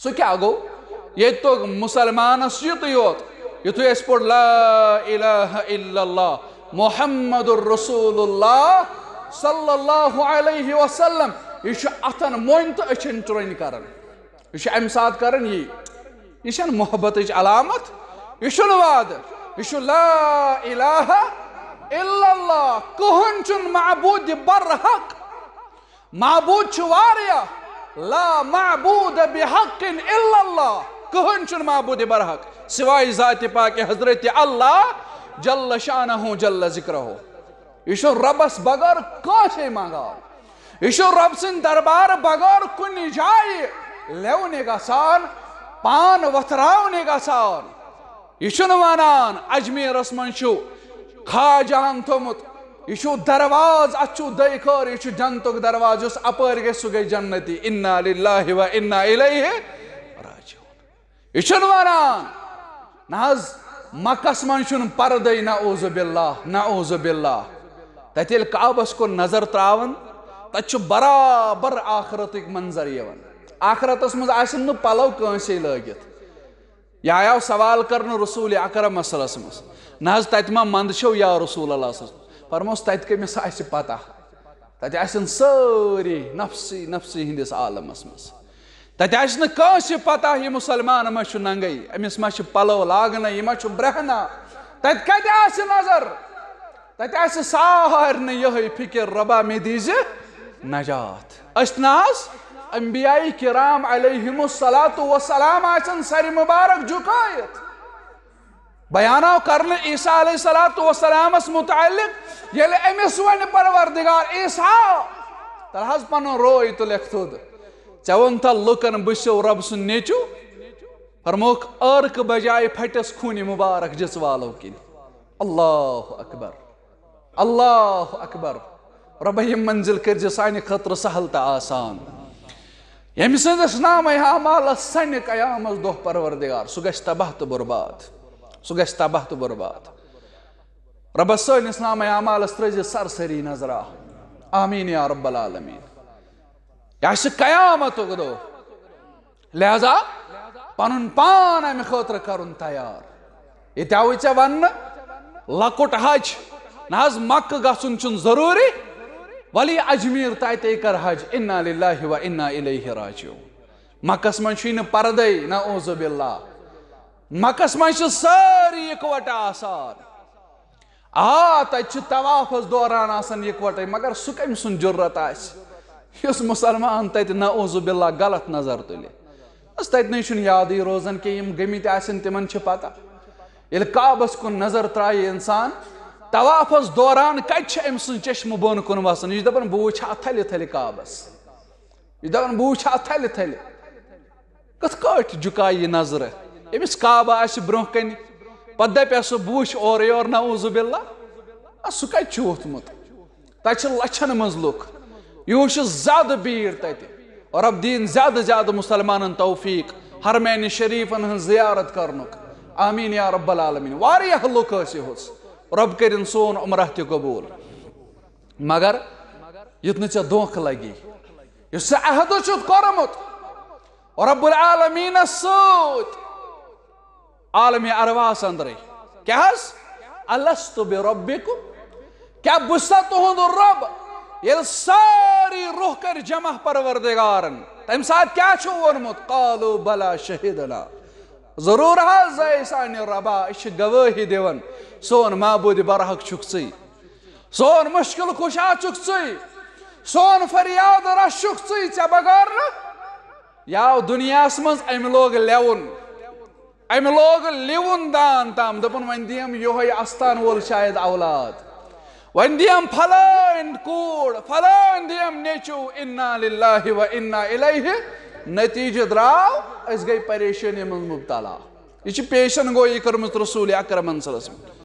سو کیا گو یہ تو مسلمانس یت یوت یتھے اس پڑھ لا الہ الا اللہ محمد الرسول اللہ صلی اللہ علیہ وسلم یہ اتن مون تو اچھن چرن کرن یہ ام سات کرن یہ محبت علامت یہ وعد یہ لا الہ الا اللہ کہن چن معبود برحق معبود واریا لا معبود بحق الا اللہ کہن چن معبود برحق سوائے ذات پاک حضرت اللہ جل شانہ جل ذکرہ یہ ربس بغیر کانسے مانگا یہ رب سن دربار بغیر کن جائے لیونے گسان پان وتھراونے گسان یہ ونان اجمیرس من خواجہن تھومت یہ درواز اتھ دئی خور یہ جنتک درواز اس اپر گئی سہ گئی جنتی انا للہ و انا الیہ راجعون یہ ونان ناز مکس من پردے نعوذ باللہ نعوذ باللہ تت یل کعبس کن نظر تراون تت برابر آخرتک منظر یوان آخرتس مز آسن نہ پلو کانسے لگت یہ آیاو سوال کرن رسول اکرم صلی اللہ علیہ وسلم ناز تت ما مند چھو یا رسول اللہ صلی اللہ علیہ وسلم فرموس تت کمس آسہ پتہ تت آسن ساری نفسی نفسی ہندس عالمس مز تت آسہ کانسہ پتہ یہ مسلمان ما ننگے امس ما پلو لاگنا یہ ما برہنا تت کتہ آسہ نظر تت آسہ سارنہ یہ فکر ربا میں دیز نجات اس ناز انبیاء کرام علیہم الصلاۃ والسلام آسن سر مبارک جھکایت بیانو کرنے عیسیٰ علیہ الصلاۃ والسلام اس متعلق یل امس ون پروردگار عیسیٰ تلحظ پن روئی تو لکھتود چون تھا لکن بسو رب سن نیچو فرموک ارک بجائے پھٹس خون مبارک جس والو کن اللہ اکبر اللہ اکبر رب یہ منزل کر سانہ خطر سہل تو آسان یم سندس نام اعمال سن قیامت دہ پروردگار سہ گژھِ تباہ تو برباد سہ گژھِ تباہ تو برباد رب سٲنِس نام اعمالس ترٛٲیزِ سرسری نظرا آمین یا رب العالمین یہ چھِ قیامتُک دۄہ لہذا پنُن پان امہِ خٲطرٕ کرُن تیار ییٚتہِ آوٕے ژےٚ وننہٕ لۄکُٹ حج نہ حظ مکہ گژھُن چھُنہٕ ضروٗری ولی اجمیر تاتے کر حج انا للہ و انا الیہ راجعون مکس من نہ پردے نعوذ باللہ مکس من ساری اکوٹ آسان تت طوافس دوران آسان اکوٹے مگر سہ کم سن جرت اس مسلمان تت نعوذ باللہ غلط نظر تلے بس تت نہیں یادی روزان کہ یم گمت آسن تمن پتہ یل کعبس کن نظر ترائے انسان طوافس دوران کت ام سن چشم بون کن وسان یہ دپان بہ وچھا تھلہ تھلہ کعبس یہ دپان بہ وچھا تھلہ تھلہ کت کٹ جھکائے یہ نظر امس کعبہ آس برہ کن پتہ دپہ سہ بہ وچھ اور یور نعوذ باللہ سہ کت ووتمت تت لچھن مز لُکھ یہ وچھ زیادہ بھیڑ تت اور رب دین زیادہ زیادہ مسلمانن توفیق حرمین شریفن ہن زیارت کرنک آمین یا رب العالمین واریاہ لُکھ ٲسۍ یہُس رب کرن سون عمرہ تہ قبول مگر یت نہ ژےٚ دھوکہ لگی یس ژےٚ عہد چھُتھ کوٚرمُت رب العالمین سۭتۍ عالم ارواحس اندرے کیا حظ الست بربکم کیا بہٕ چھُسا تُہُنٛد رب ییٚلہِ ساری روح کر جمع پروردگارن تمہِ ساتہٕ کیٛاہ چھُو ووٚنمُت قالوا بلا شہدنا ضرور حظ اے سانہِ ربا یہ گوٲہی دِوان سون معبود برحق چھُکھ ژٕے سون مشکل کشا چھُکھ ژٕے سون فریاد رس چھُکھ ژٕے ژےٚ بغٲر نہٕ یاو دُنیاہس منٛز أمۍ لوگ لیوُن أمۍ لوگ لیوُن دان تام دوٚپُن وۄنۍ دِیم یِہوے استان وول شاید اولاد وۄنۍ دِیم پھلٲنۍ کوٗر پھلٲنۍ دِیم نیٚچوٗ انا للہ و انا الیہ نتیجہ درٛاو أسۍ گٔے پریشٲنی منٛز مبتلا یہ چھِ پیشن گویی کٔرمٕژ رسول اکرمن صلی اللہ علیہ وسلم